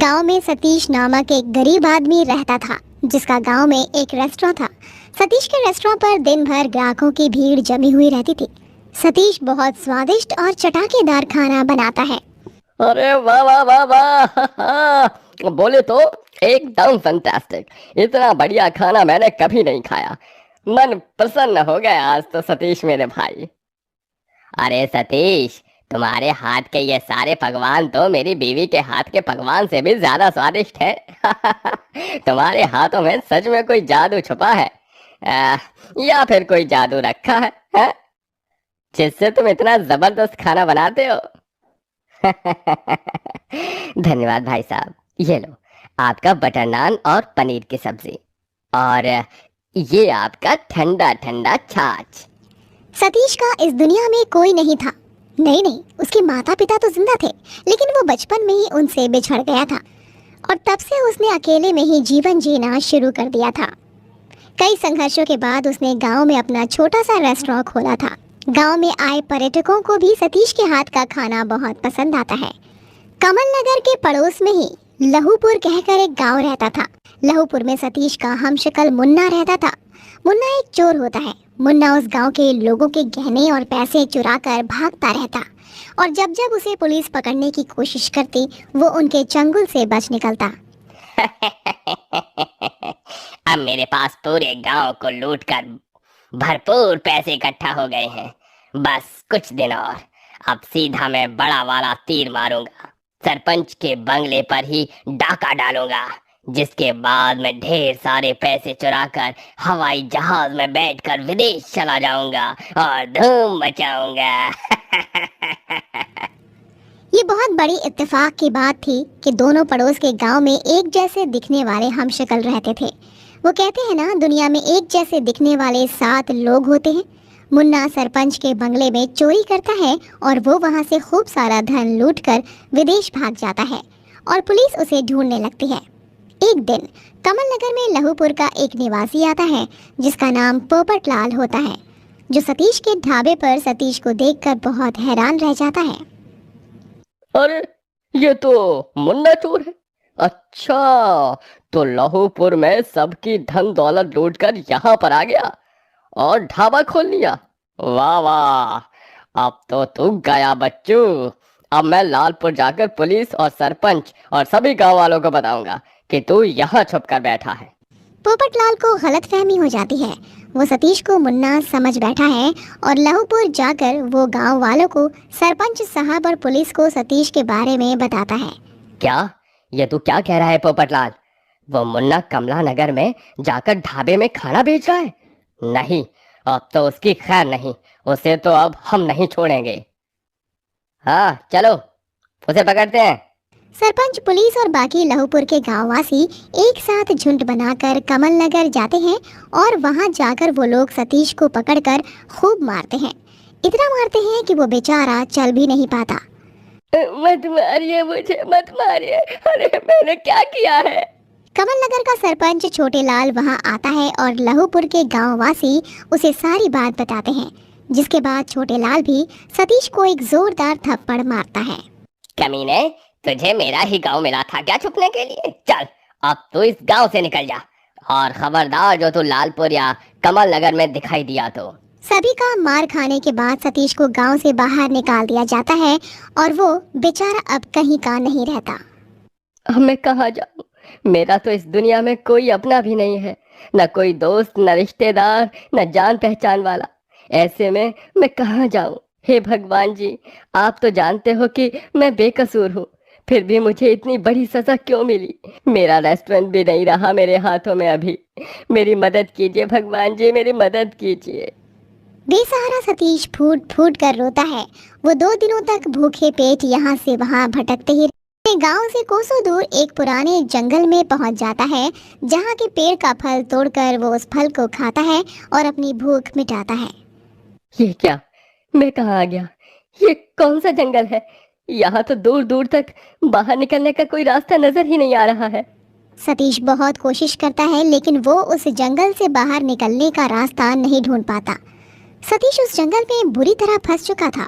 गांव में सतीश नामक एक गरीब आदमी रहता था, जिसका गांव में एक रेस्टोरेंट था। सतीश के रेस्टोरेंट पर दिन भर ग्राहकों की भीड़ जमी हुई रहती थी। सतीश बहुत स्वादिष्ट और चटाकेदार खाना बनाता है। अरे वाह वाह वाह वाह बोले तो एकदम फैंटास्टिक। इतना बढ़िया खाना मैंने कभी नहीं खाया। मन प्रसन्न हो गया आज तो सतीश मेरे भाई। अरे सतीश, तुम्हारे हाथ के ये सारे पकवान तो मेरी बीवी के हाथ के पकवान से भी ज्यादा स्वादिष्ट है। तुम्हारे हाथों में सच में कोई जादू छुपा है, आ, या फिर कोई जादू रखा है? जिससे तुम इतना जबरदस्त खाना बनाते हो। धन्यवाद भाई साहब। ये लो आपका बटर नान और पनीर की सब्जी, और ये आपका ठंडा ठंडा छाछ। सतीश का इस दुनिया में कोई नहीं था। नहीं, उसके माता पिता तो जिंदा थे, लेकिन वो बचपन में ही उनसे बिछड़ गया था और तब से उसने अकेले में ही जीवन जीना शुरू कर दिया था। कई संघर्षों के बाद उसने गांव में अपना छोटा सा रेस्टोरेंट खोला था। गांव में आए पर्यटकों को भी सतीश के हाथ का खाना बहुत पसंद आता है। कमल नगर के पड़ोस में ही लहूपुर कहकर एक गांव रहता था। लहूपुर में सतीश का हमशक्ल मुन्ना रहता था। मुन्ना एक चोर होता है। मुन्ना उस गांव के लोगों के गहने और पैसे चुरा कर भागता रहता, और जब जब उसे पुलिस पकड़ने की कोशिश करती, वो उनके चंगुल से बच निकलता। अब मेरे पास पूरे गांव को लूटकर भरपूर पैसे इकट्ठा हो गए हैं। बस कुछ दिन और, अब सीधा मैं बड़ा वाला तीर मारूंगा। सरपंच के बंगले पर ही डाका डालूंगा, जिसके बाद मैं ढेर सारे पैसे चुराकर हवाई जहाज में बैठकर विदेश चला जाऊंगा और धूम मचाऊंगा। ये बहुत बड़ी इत्तेफाक की बात थी कि दोनों पड़ोस के गांव में एक जैसे दिखने वाले हमशक्ल रहते थे। वो कहते हैं ना, दुनिया में एक जैसे दिखने वाले 7 लोग होते हैं। मुन्ना सरपंच के बंगले में चोरी करता है और वो वहां से खूब सारा धन लूटकर विदेश भाग जाता है और पुलिस उसे ढूंढने लगती है। एक दिन कमल नगर में लहूपुर का एक निवासी आता है, जिसका नाम पोपटलाल होता है, जो सतीश के ढाबे पर सतीश को देखकर बहुत हैरान रह जाता है। अरे ये तो मुन्ना चोर है। अच्छा, तो लहूपुर में सबकी धन दौलत लूटकर यहाँ पर आ गया और ढाबा खोल लिया। वाह वाह, अब तो तू गया बच्चू। अब मैं लालपुर जाकर पुलिस और सरपंच और सभी गांव वालों को बताऊंगा कि तू यहाँ छुप कर बैठा है। पोपटलाल को गलतफहमी हो जाती है। वो सतीश को मुन्ना समझ बैठा है और लहूपुर जाकर वो गांव वालों को, सरपंच साहब और पुलिस को सतीश के बारे में बताता है। क्या ये तू क्या कह रहा है पोपटलाल? वो मुन्ना कमला नगर में जाकर ढाबे में खाना बेच रहा है? नहीं, अब तो उसकी खैर नहीं। उसे तो अब हम नहीं छोड़ेंगे। हाँ चलो, उसे पकड़ते हैं। सरपंच, पुलिस और बाकी लहूपुर के गांववासी एक साथ झुंड बनाकर कमल नगर जाते हैं और वहां जाकर वो लोग सतीश को पकड़कर खूब मारते हैं। इतना मारते हैं कि वो बेचारा चल भी नहीं पाता। मत मारिए मुझे, मत मारिए। अरे मैंने क्या किया है? कमल नगर का सरपंच छोटे लाल वहां आता है और लहूपुर के गांववासी उसे सारी बात बताते हैं, जिसके बाद छोटे लाल भी सतीश को एक जोरदार थप्पड़ मारता है। कमीने, तुझे मेरा ही गांव मिला था क्या छुपने के लिए? चल अब तू इस गांव से निकल जा, और खबरदार जो तू लालपुर या कमल नगर में दिखाई दिया तो। सभी का मार खाने के बाद सतीश को गांव से बाहर निकाल दिया जाता है और वो बेचारा अब कहीं का नहीं रहता। अब मैं कहाँ जाऊँ? मेरा तो इस दुनिया में कोई अपना भी नहीं है, न कोई दोस्त, न रिश्तेदार, न जान पहचान वाला। ऐसे में मैं कहाँ जाऊँ? हे भगवान जी, आप तो जानते हो कि मैं बेकसूर हूँ, फिर भी मुझे इतनी बड़ी सजा क्यों मिली? मेरा रेस्टोरेंट भी नहीं रहा मेरे हाथों में अभी। मेरी मदद कीजिए भगवान जी, मेरी मदद कीजिए। बेसहारा सतीश फूट फूट कर रोता है। वो 2 दिनों तक भूखे पेट यहाँ से वहाँ भटकते ही गांव से कोसों दूर एक पुराने जंगल में पहुंच जाता है, जहाँ के पेड़ का फल तोड़कर वो उस फल को खाता है और अपनी भूख मिटाता है। ये क्या, मैं कहाँ आ गया? ये कौन सा जंगल है? यहाँ तो दूर दूर तक बाहर निकलने का कोई रास्ता नजर ही नहीं आ रहा है। सतीश बहुत कोशिश करता है, लेकिन वो उस जंगल से बाहर निकलने का रास्ता नहीं ढूंढ पाता। सतीश उस जंगल में बुरी तरह फंस चुका था।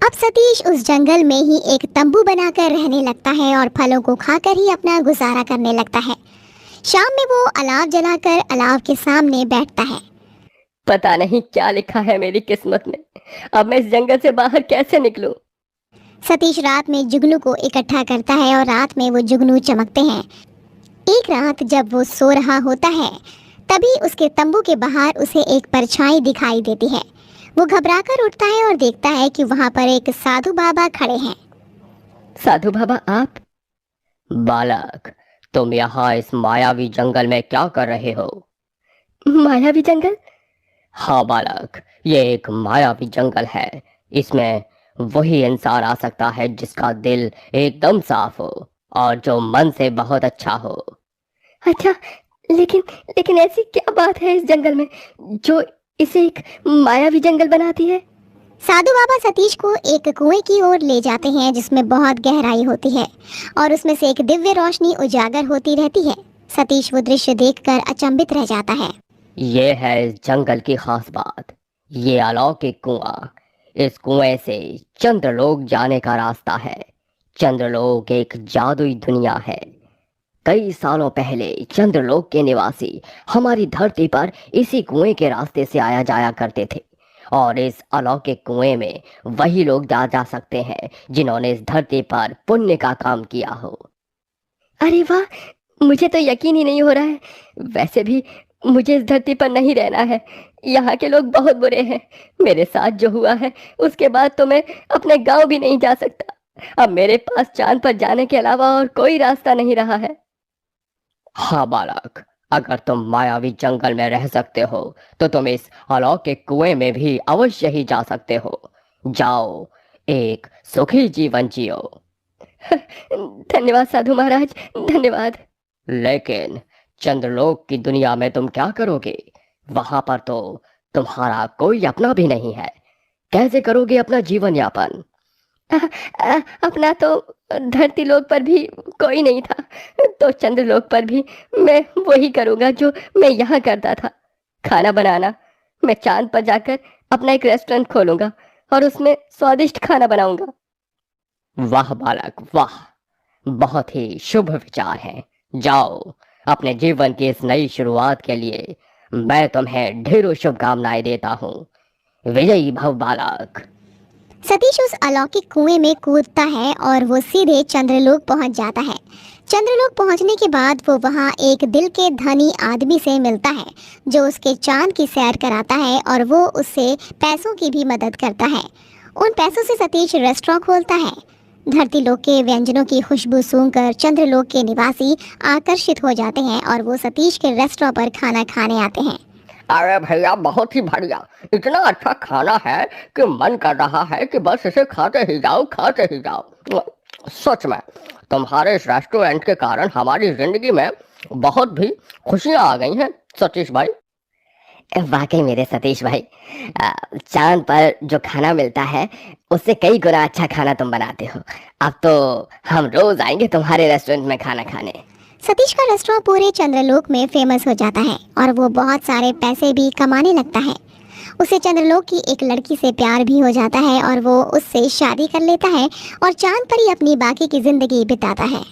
अब सतीश उस जंगल में ही एक तंबू बनाकर रहने लगता है और फलों को खाकर ही अपना गुजारा करने लगता है। शाम में वो अलाव जलाकर अलाव के सामने बैठता है। पता नहीं क्या लिखा है मेरी किस्मत में, अब मैं इस जंगल से बाहर कैसे निकलूं? सतीश रात में जुगनू को इकट्ठा करता है और रात में वो जुगनू चमकते हैं। एक रात जब वो सो रहा होता है तभी उसके तंबू के बाहर उसे एक परछाई दिखाई देती है। वो घबराकर उठता है और देखता है कि वहां पर एक साधु बाबा खड़े हैं। साधु बाबा आप? बालक, तुम यहाँ इस मायावी जंगल में क्या कर रहे हो? मायावी जंगल? हाँ बालक, ये एक मायावी जंगल है। इसमें वही इंसान आ सकता है जिसका दिल एकदम साफ हो और जो मन से बहुत अच्छा हो। अच्छा, लेकिन लेकिन ऐसी क्या बात है इस जंगल में जो इसे एक मायावी जंगल बनाती है? साधु बाबा सतीश को एक कुएं की ओर ले जाते हैं जिसमें बहुत गहराई होती है और उसमें से एक दिव्य रोशनी उजागर होती रहती है। सतीश वो दृश्य देखकर अचंभित रह जाता है। ये है इस जंगल की खास बात, ये अलौकिक कुआं। इस कुएं से चंद्रलोक जाने का रास्ता है। चंद्रलोक एक जादुई दुनिया है। कई सालों पहले चंद्रलोक के निवासी हमारी धरती पर इसी कुएं के रास्ते से आया जाया करते थे और इस अलौकिक कुएं में वही लोग जा सकते हैं जिन्होंने इस धरती पर पुण्य का काम किया हो। अरे वाह, मुझे तो यकीन ही नहीं हो रहा है। वैसे भी मुझे इस धरती पर नहीं रहना है। यहाँ के लोग बहुत बुरे हैं। मेरे साथ जो हुआ है उसके बाद तो मैं अपने गांव भी नहीं जा सकता। अब मेरे पास चांद पर जाने के अलावा और कोई रास्ता नहीं रहा है। हाँ बालक, अगर तुम मायावी जंगल में रह सकते हो तो तुम इस अलौकिक कुएं में भी अवश्य ही जा सकते हो। जाओ, एक सुखी जीवन जियो। धन्यवाद साधु महाराज, धन्यवाद। लेकिन चंद्रलोक की दुनिया में तुम क्या करोगे? वहां पर तो तुम्हारा कोई अपना भी नहीं है। कैसे करोगे अपना जीवन यापन? अपना तो धरती लोक पर भी कोई नहीं था, तो चंद्रलोक पर भी मैं वही करूंगा जो मैं यहाँ करता था, खाना बनाना। मैं चांद पर जाकर अपना एक रेस्टोरेंट खोलूंगा और उसमें स्वादिष्ट खाना बनाऊंगा। वाह बालक वाह, बहुत ही शुभ विचार है। जाओ, अपने जीवन की इस नई शुरुआत के लिए मैं तुम्हें ढेरों शुभकामनाएं देता हूँ। विजयी भव बालक। सतीश उस अलौकिक कुएं में कूदता है और वो सीधे चंद्रलोक पहुंच जाता है। चंद्रलोक पहुंचने के बाद वो वहां एक दिल के धनी आदमी से मिलता है जो उसके चांद की सैर कराता है और वो उससे पैसों की भी मदद करता है। उन पैसों से सतीश रेस्टोरेंट खोलता है। धरती लोक के व्यंजनों की खुशबू सूंघकर चंद्रलोक के निवासी आकर्षित हो जाते हैं और वो सतीश के रेस्टोरेंट पर खाना खाने आते हैं। अरे भैया, बहुत ही बढ़िया, इतना अच्छा खाना है कि मन कर रहा है कि बस इसे खाते ही जाओ, खाते ही जाओ। सच में तुम्हारे इस रेस्टोरेंट के कारण हमारी जिंदगी में बहुत भी खुशियां आ गई हैं सतीश भाई। वाकई मेरे सतीश भाई, चांद पर जो खाना मिलता है उससे कई गुना अच्छा खाना तुम बनाते हो। अब तो हम रोज आएंगे तुम्हारे रेस्टोरेंट में खाना खाने। सतीश का रेस्टोरेंट पूरे चंद्रलोक में फेमस हो जाता है और वो बहुत सारे पैसे भी कमाने लगता है। उसे चंद्रलोक की एक लड़की से प्यार भी हो जाता है और वो उससे शादी कर लेता है और चांद पर ही अपनी बाकी की जिंदगी बिताता है।